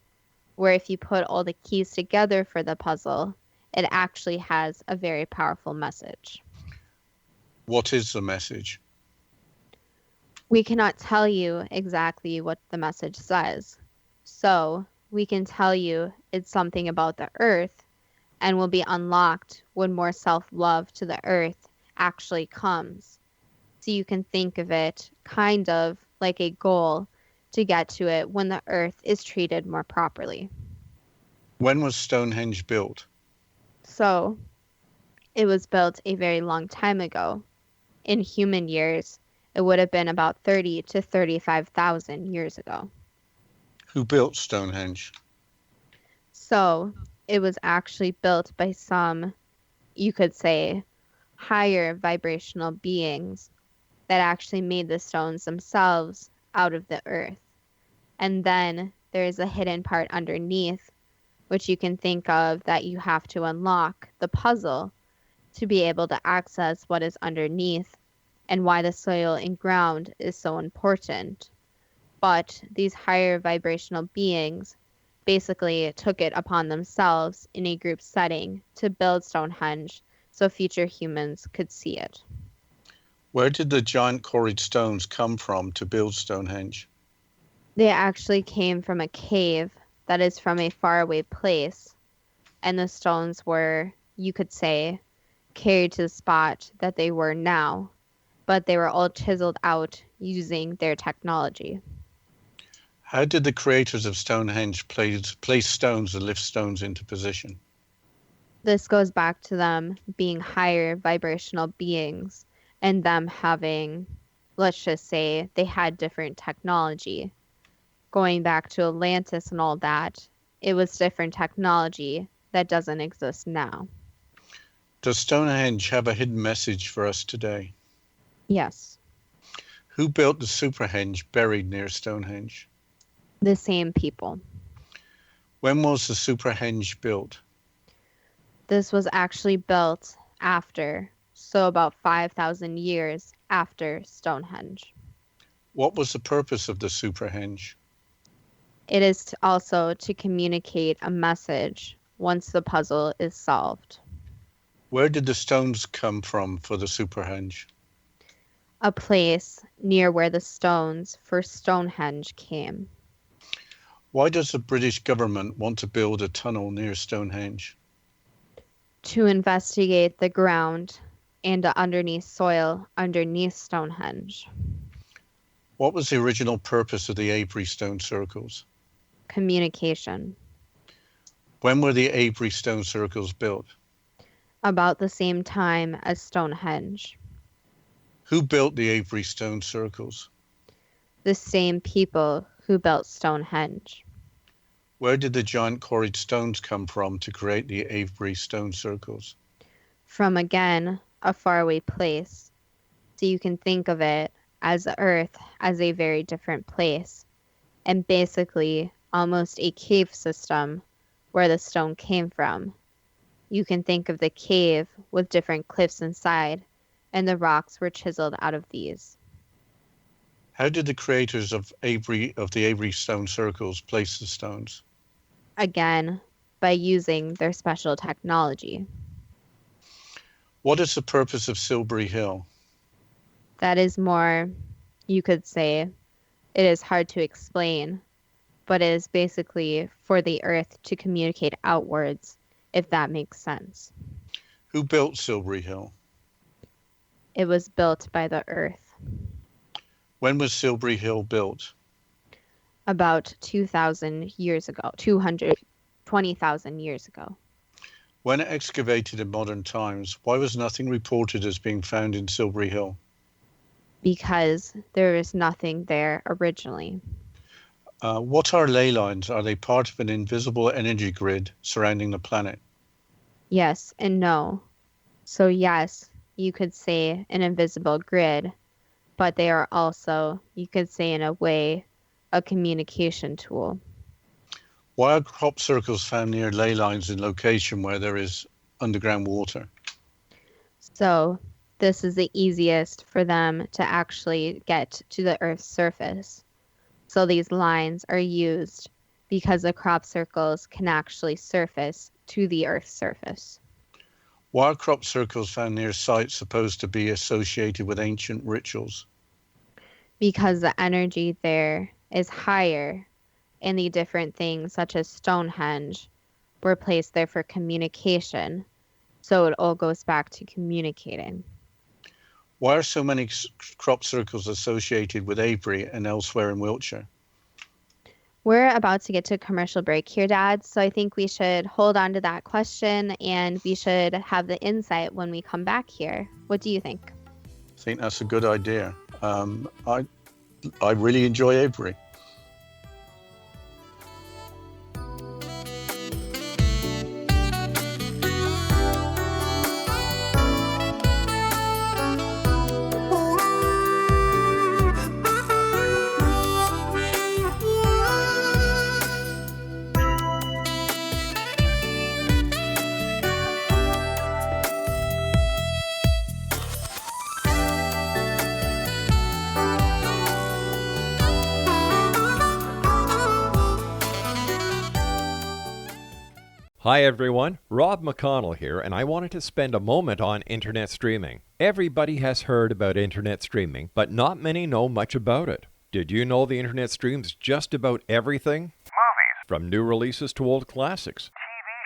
where if you put all the keys together for the puzzle, it actually has a very powerful message. What is the message? We cannot tell you exactly what the message says. So we can tell you it's something about the earth and will be unlocked when more self-love to the earth actually comes. So you can think of it kind of like a goal to get to it when the earth is treated more properly. When was Stonehenge built? So it was built a very long time ago. In human years, it would have been about 30 to 35,000 years ago. Who built Stonehenge? So it was actually built by some, you could say, higher vibrational beings that actually made the stones themselves out of the earth. And then there is a hidden part underneath, which you can think of that you have to unlock the puzzle to be able to access what is underneath and why the soil and ground is so important. But these higher vibrational beings basically took it upon themselves in a group setting to build Stonehenge so future humans could see it. Where did the giant quarried stones come from to build Stonehenge? They actually came from a cave that is from a faraway place, and the stones were, you could say, carried to the spot that they were now, but they were all chiseled out using their technology. How did the creators of Stonehenge place stones and lift stones into position? This goes back to them being higher vibrational beings and them having, let's just say, they had different technology. Going back to Atlantis and all that, it was different technology that doesn't exist now. Does Stonehenge have a hidden message for us today? Yes. Who built the Superhenge buried near Stonehenge? The same people. When was the Superhenge built? This was actually built after, so about 5,000 years after Stonehenge. What was the purpose of the Superhenge? It is also to communicate a message once the puzzle is solved. Where did the stones come from for the Superhenge? A place near where the stones for Stonehenge came. Why does the British government want to build a tunnel near Stonehenge? To investigate the ground and the underneath soil underneath Stonehenge. What was the original purpose of the Avebury stone circles? Communication. When were the Avebury stone circles built? About the same time as Stonehenge. Who built the Avebury stone circles? The same people who built Stonehenge. Where did the giant quarried stones come from to create the Avebury stone circles? From again, a faraway place. So you can think of it as the Earth as a very different place, and basically almost a cave system where the stone came from. You can think of the cave with different cliffs inside, and the rocks were chiseled out of these. How did the creators of the Avebury stone circles place the stones? Again, by using their special technology. What is the purpose of Silbury Hill? That is more, you could say, it is hard to explain, but it is basically for the Earth to communicate outwards, if that makes sense. Who built Silbury Hill? It was built by the Earth. When was Silbury Hill built? About 2,000 years ago, 220,000 years ago. When excavated in modern times, why was nothing reported as being found in Silbury Hill? Because there is nothing there originally. What are ley lines? Are they part of an invisible energy grid surrounding the planet? Yes and no. So yes, you could say an invisible grid, but they are also, you could say in a way, a communication tool. Why are crop circles found near ley lines in location where there is underground water? So this is the easiest for them to actually get to the Earth's surface. So these lines are used because the crop circles can actually surface to the Earth's surface. Why are crop circles found near sites supposed to be associated with ancient rituals? Because the energy there is higher, and the different things such as Stonehenge were placed there for communication. So it all goes back to communicating. Why are so many crop circles associated with Avebury and elsewhere in Wiltshire? We're about to get to a commercial break here, Dad, so I think we should hold on to that question and we should have the insight when we come back here. What do you think? I think that's a good idea. I really enjoy Avebury. Hi everyone, Rob McConnell here, and I wanted to spend a moment on internet streaming. Everybody has heard about internet streaming, but not many know much about it. Did you know the internet streams just about everything? Movies, From new releases to old classics. TV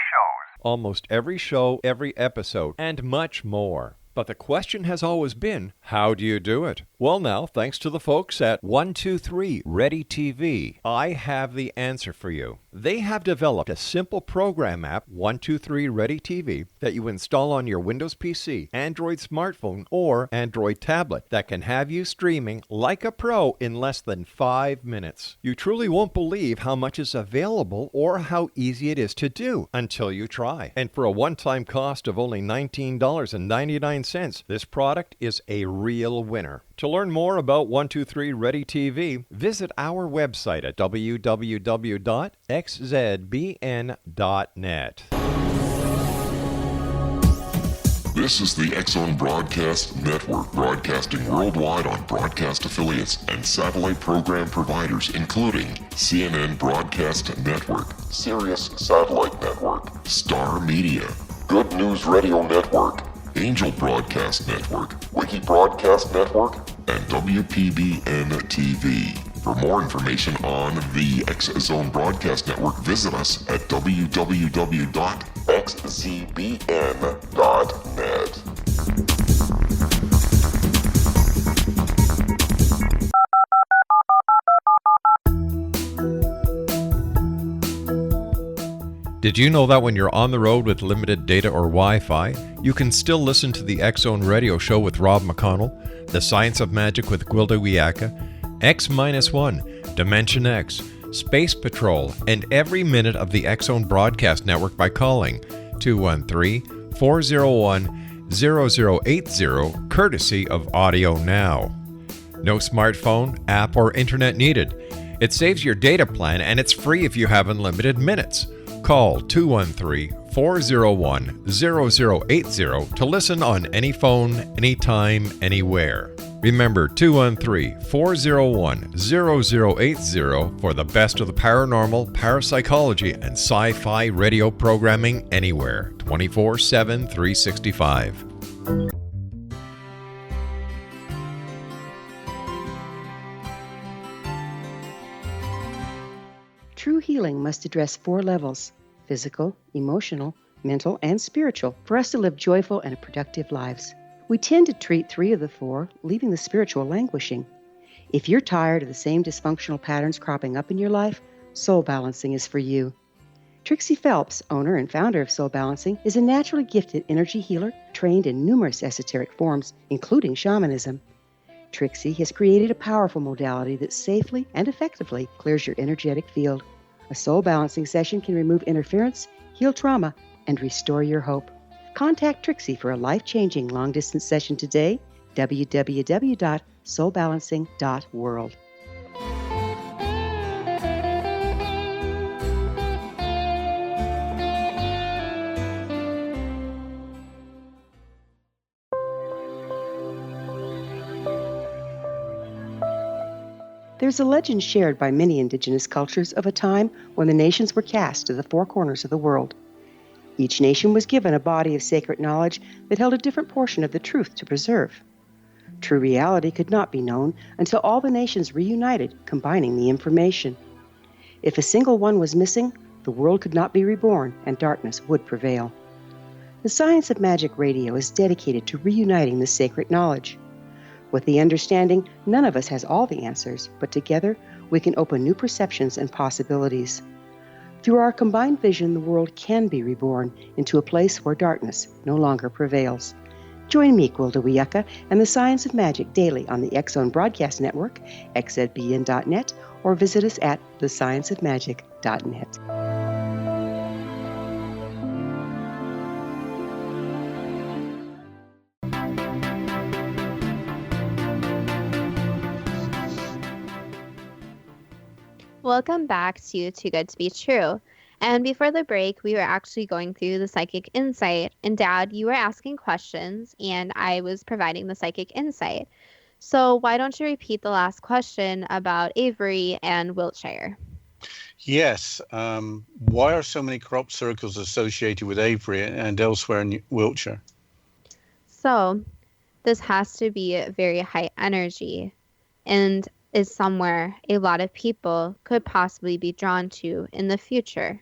shows, Almost every show, every episode, and much more. But the question has always been, how do you do it? Well now, thanks to the folks at 123 Ready TV, I have the answer for you. They have developed a simple program app, 123 Ready TV, that you install on your Windows PC, Android smartphone, or Android tablet that can have you streaming like a pro in less than 5 minutes. You truly won't believe how much is available or how easy it is to do until you try. And for a one-time cost of only $19.99, this product is a real winner. To learn more about 123 Ready TV, visit our website at www.xzbn.net. This is the X-Zone Broadcast Network, broadcasting worldwide on broadcast affiliates and satellite program providers, including CNN Broadcast Network, Sirius Satellite Network, Star Media, Good News Radio Network, Angel Broadcast Network, Wiki Broadcast Network, and WPBN TV. For more information on the X-Zone Broadcast Network, visit us at www.xzbn.net. Did you know that when you're on the road with limited data or Wi-Fi, you can still listen to the X-Zone Radio Show with Rob McConnell, The Science of Magic with Gwilda Wiyaka, X-1, Dimension X, Space Patrol, and every minute of the X-Zone Broadcast Network by calling 213-401-0080, courtesy of Audio Now. No smartphone, app, or internet needed. It saves your data plan and it's free if you have unlimited minutes. Call 213-401-0080 to listen on any phone, anytime, anywhere. Remember 213-401-0080 for the best of the paranormal, parapsychology, and sci-fi radio programming anywhere, 24/7, 365. True healing must address 4 levels: physical, emotional, mental, and spiritual, for us to live joyful and productive lives. We tend to treat 3 of the 4, leaving the spiritual languishing. If you're tired of the same dysfunctional patterns cropping up in your life, Soul Balancing is for you. Trixie Phelps, owner and founder of Soul Balancing, is a naturally gifted energy healer trained in numerous esoteric forms, including shamanism. Trixie has created a powerful modality that safely and effectively clears your energetic field. A Soul Balancing session can remove interference, heal trauma, and restore your hope. Contact Trixie for a life-changing long-distance session today, www.soulbalancing.world. There's a legend shared by many indigenous cultures of a time when the nations were cast to the 4 corners of the world. Each nation was given a body of sacred knowledge that held a different portion of the truth to preserve. True reality could not be known until all the nations reunited, combining the information. If a single one was missing, the world could not be reborn and darkness would prevail. The Science of Magic Radio is dedicated to reuniting the sacred knowledge. With the understanding, none of us has all the answers, but together we can open new perceptions and possibilities. Through our combined vision, the world can be reborn into a place where darkness no longer prevails. Join me, Gwilda Wiyaka, and the Science of Magic daily on the X-Zone Broadcast Network, xzbn.net, or visit us at thescienceofmagic.net. Welcome back to Too Good to Be True. And before the break, we were actually going through the psychic insight. And Dad, you were asking questions, and I was providing the psychic insight. So why don't you repeat the last question about Avebury and Wiltshire? Yes. Why are so many crop circles associated with Avebury and elsewhere in Wiltshire? So this has to be a very high energy and is somewhere a lot of people could possibly be drawn to in the future.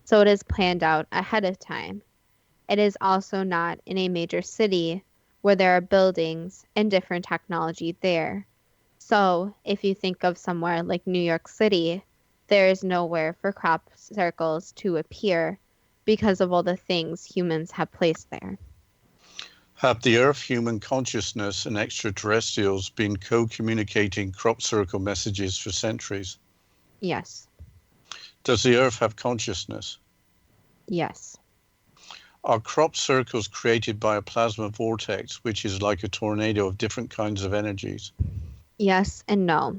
So it is planned out ahead of time. It is also not in a major city where there are buildings and different technology there. So if you think of somewhere like New York City, there is nowhere for crop circles to appear because of all the things humans have placed there. Have the Earth, human consciousness, and extraterrestrials been co-communicating crop circle messages for centuries? Yes. Does the Earth have consciousness? Yes. Are crop circles created by a plasma vortex, which is like a tornado of different kinds of energies? Yes and no.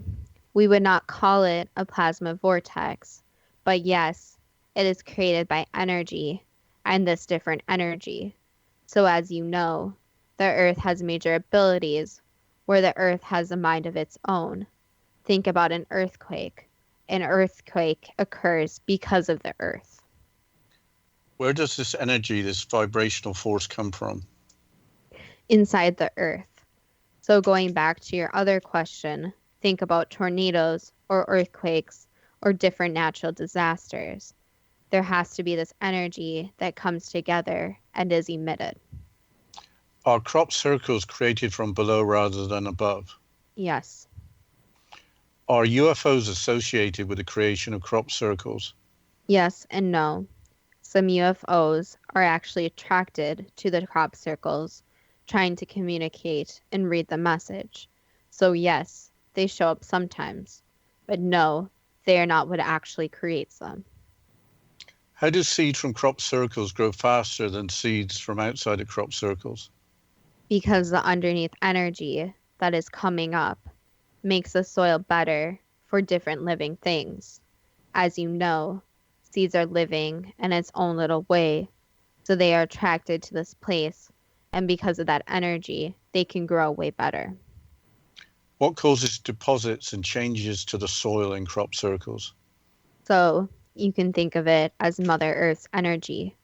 We would not call it a plasma vortex, but yes, it is created by energy and this different energy. So as you know, the earth has major abilities where the earth has a mind of its own. Think about an earthquake. An earthquake occurs because of the earth. Where does this energy, this vibrational force come from? Inside the earth. So going back to your other question, think about tornadoes or earthquakes or different natural disasters. There has to be this energy that comes together and is emitted. Are crop circles created from below rather than above? Yes. Are UFOs associated with the creation of crop circles? Yes and no. Some UFOs are actually attracted to the crop circles, trying to communicate and read the message. So yes, they show up sometimes, but no, they are not what actually creates them. How do seeds from crop circles grow faster than seeds from outside of crop circles? Because the underneath energy that is coming up makes the soil better for different living things. As you know, seeds are living in its own little way, so they are attracted to this place, and because of that energy, they can grow way better. What causes deposits and changes to the soil in crop circles? So you can think of it as Mother Earth's energy.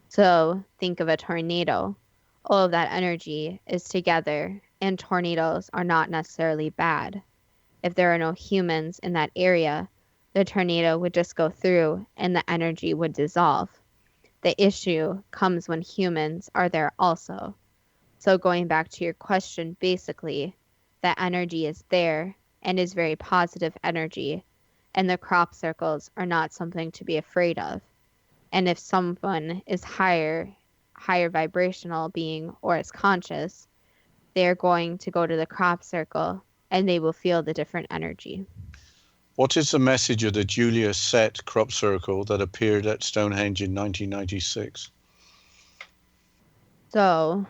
So think of a tornado. All of that energy is together, and tornadoes are not necessarily bad. If there are no humans in that area, the tornado would just go through and the energy would dissolve. The issue comes when humans are there also. So going back to your question, basically, that energy is there and is very positive energy, and the crop circles are not something to be afraid of. And if someone is higher vibrational being or is conscious, they're going to go to the crop circle and they will feel the different energy. What is the message of the Julia Set crop circle that appeared at Stonehenge in 1996? So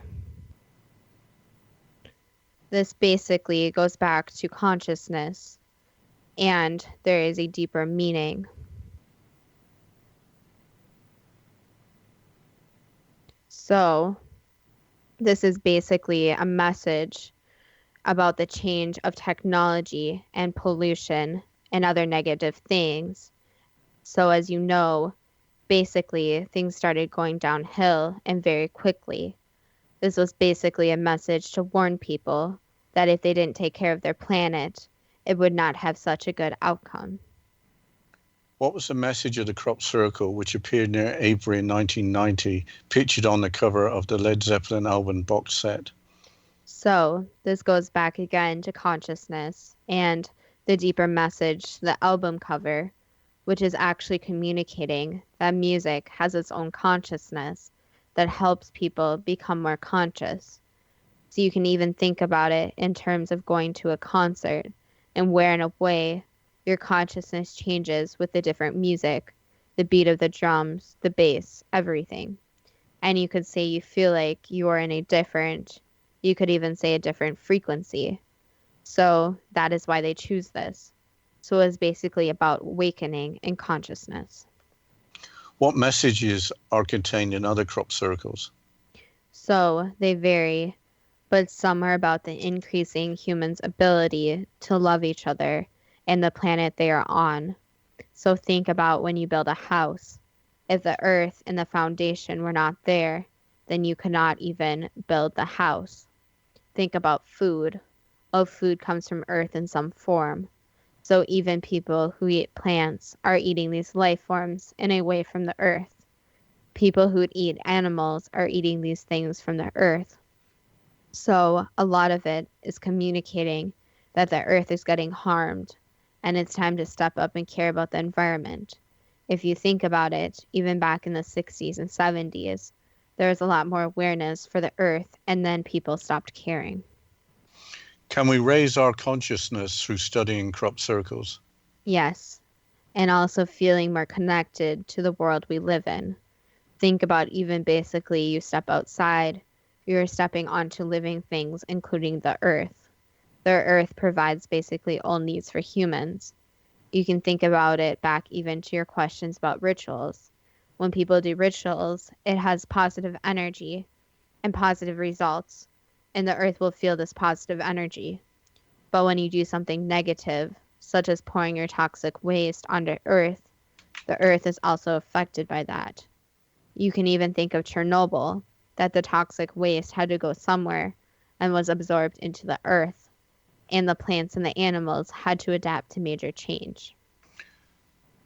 this basically goes back to consciousness, and there is a deeper meaning. So this is basically a message about the change of technology and pollution and other negative things. So as you know, basically things started going downhill and very quickly. This was basically a message to warn people that if they didn't take care of their planet, it would not have such a good outcome. What was the message of the crop circle which appeared near Avebury in 1990, pictured on the cover of the Led Zeppelin album box set? So this goes back again to consciousness and the deeper message, the album cover, which is actually communicating that music has its own consciousness that helps people become more conscious. So you can even think about it in terms of going to a concert and where in a way your consciousness changes with the different music, the beat of the drums, the bass, everything. And you could say you feel like you are in a different, you could even say a different frequency. So that is why they choose this. So it's basically about awakening and consciousness. What messages are contained in other crop circles? So they vary, but some are about the increasing humans' ability to love each other and the planet they are on. So think about when you build a house. If the earth and the foundation were not there, then you could not even build the house. Think about food. All food comes from earth in some form. So even people who eat plants are eating these life forms in a way from the earth. People who eat animals are eating these things from the earth. So a lot of it is communicating that the earth is getting harmed and it's time to step up and care about the environment. If you think about it, even back in the 60s and 70s, there was a lot more awareness for the earth, and then people stopped caring. Can we raise our consciousness through studying crop circles? Yes, and also feeling more connected to the world we live in. Think about even basically you step outside, you're stepping onto living things, including the earth. The earth provides basically all needs for humans. You can think about it back even to your questions about rituals. When people do rituals, it has positive energy, and positive results, and the earth will feel this positive energy. But when you do something negative, such as pouring your toxic waste onto earth, the earth is also affected by that. You can even think of Chernobyl, that the toxic waste had to go somewhere and was absorbed into the earth, and the plants and the animals had to adapt to major change.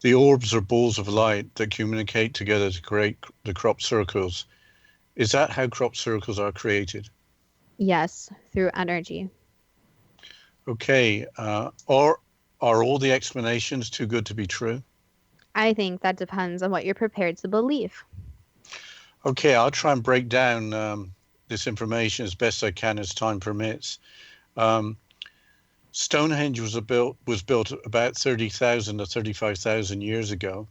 The orbs are balls of light that communicate together to create the crop circles. Is that how crop circles are created? Yes, through energy. Okay. Or are all the explanations too good to be true? I think that depends on what you're prepared to believe. Okay, I'll try and break down this information as best I can as time permits. Stonehenge was built about 30,000 to 35,000 years ago.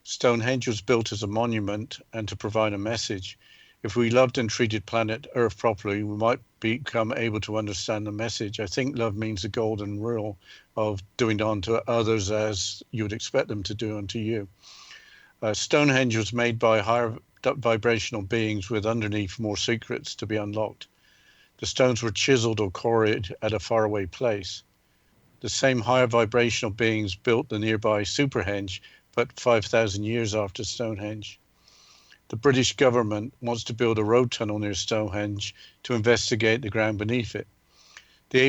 Stonehenge was built as a monument and to provide a message. If we loved and treated planet Earth properly, we might become able to understand the message. I think love means the golden rule of doing unto others as you would expect them to do unto you. Stonehenge was made by higher vibrational beings with underneath more secrets to be unlocked. The stones were chiseled or quarried at a faraway place. The same higher vibrational beings built the nearby Superhenge, but 5,000 years after Stonehenge. The British government wants to build a road tunnel near Stonehenge to investigate the ground beneath it. The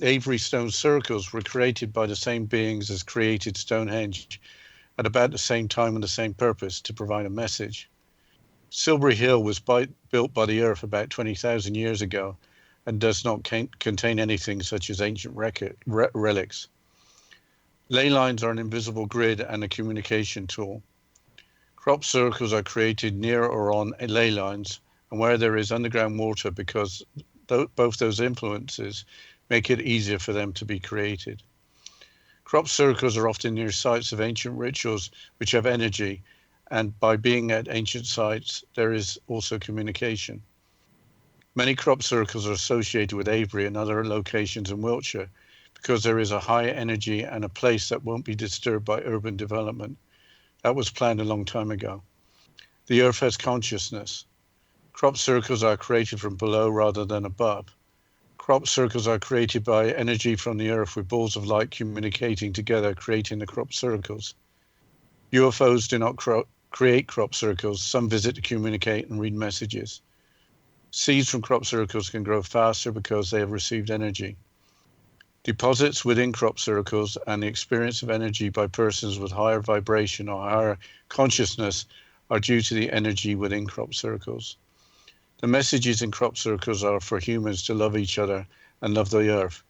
Avebury stone circles were created by the same beings as created Stonehenge at about the same time and the same purpose, to provide a message. Silbury Hill was built by the earth about 20,000 years ago and does not contain anything such as ancient relics. Ley lines are an invisible grid and a communication tool. Crop circles are created near or on ley lines and where there is underground water, because both those influences make it easier for them to be created. Crop circles are often near sites of ancient rituals which have energy, and by being at ancient sites, there is also communication. Many crop circles are associated with Avebury and other locations in Wiltshire because there is a high energy and a place that won't be disturbed by urban development. That was planned a long time ago. The earth has consciousness. Crop circles are created from below rather than above. Crop circles are created by energy from the earth with balls of light communicating together, creating the crop circles. UFOs do not create crop circles. Some visit to communicate and read messages. Seeds from crop circles can grow faster because they have received energy. Deposits within crop circles and the experience of energy by persons with higher vibration or higher consciousness are due to the energy within crop circles. The messages in crop circles are for humans to love each other and love the earth.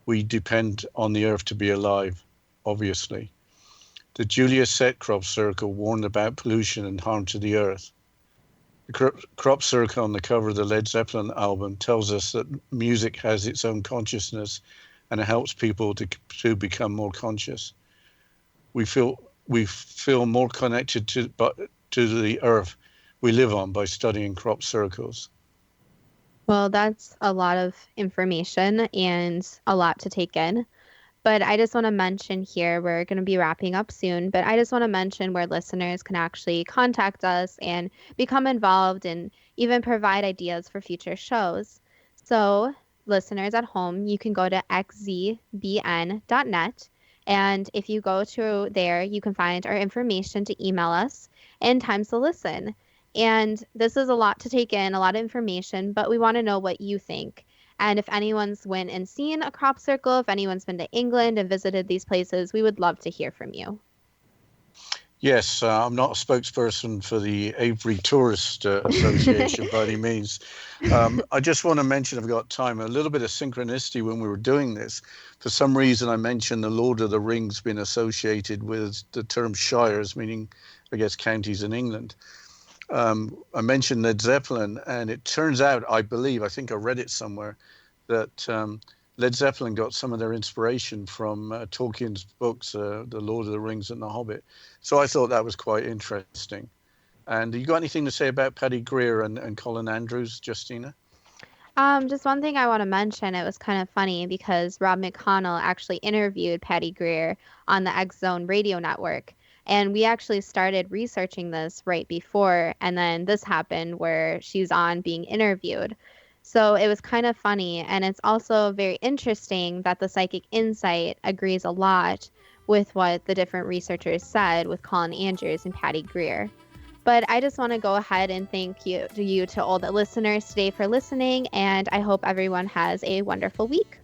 We depend on the earth to be alive, obviously. The Julia Set crop circle warned about pollution and harm to the earth. The crop circle on the cover of the Led Zeppelin album tells us that music has its own consciousness and it helps people to become more conscious. We feel more connected to the earth we live on by studying crop circles. Well, that's a lot of information and a lot to take in. But I just want to mention here, we're going to be wrapping up soon, but I just want to mention where listeners can actually contact us and become involved and even provide ideas for future shows. So listeners at home, you can go to xzbn.net. And if you go to there, you can find our information to email us and times to listen. And this is a lot to take in, a lot of information, but we want to know what you think. And if anyone's went and seen a crop circle, if anyone's been to England and visited these places, we would love to hear from you. Yes, I'm not a spokesperson for the Avebury Tourist Association by any means. I just want to mention, I've got time, a little bit of synchronicity when we were doing this. For some reason, I mentioned the Lord of the Rings being associated with the term shires, meaning, I guess, counties in England. I mentioned Led Zeppelin, and it turns out, I think I read it somewhere, that Led Zeppelin got some of their inspiration from Tolkien's books, The Lord of the Rings and The Hobbit. So I thought that was quite interesting. And you got anything to say about Paddy Greer and Colin Andrews, Justina? Just one thing I want to mention, it was kind of funny because Rob McConnell actually interviewed Paddy Greer on the X Zone radio network. And we actually started researching this right before, and then this happened where she's on being interviewed. So it was kind of funny, and it's also very interesting that the psychic insight agrees a lot with what the different researchers said with Colin Andrews and Patty Greer. But I just want to go ahead and thank you to all the listeners today for listening, and I hope everyone has a wonderful week.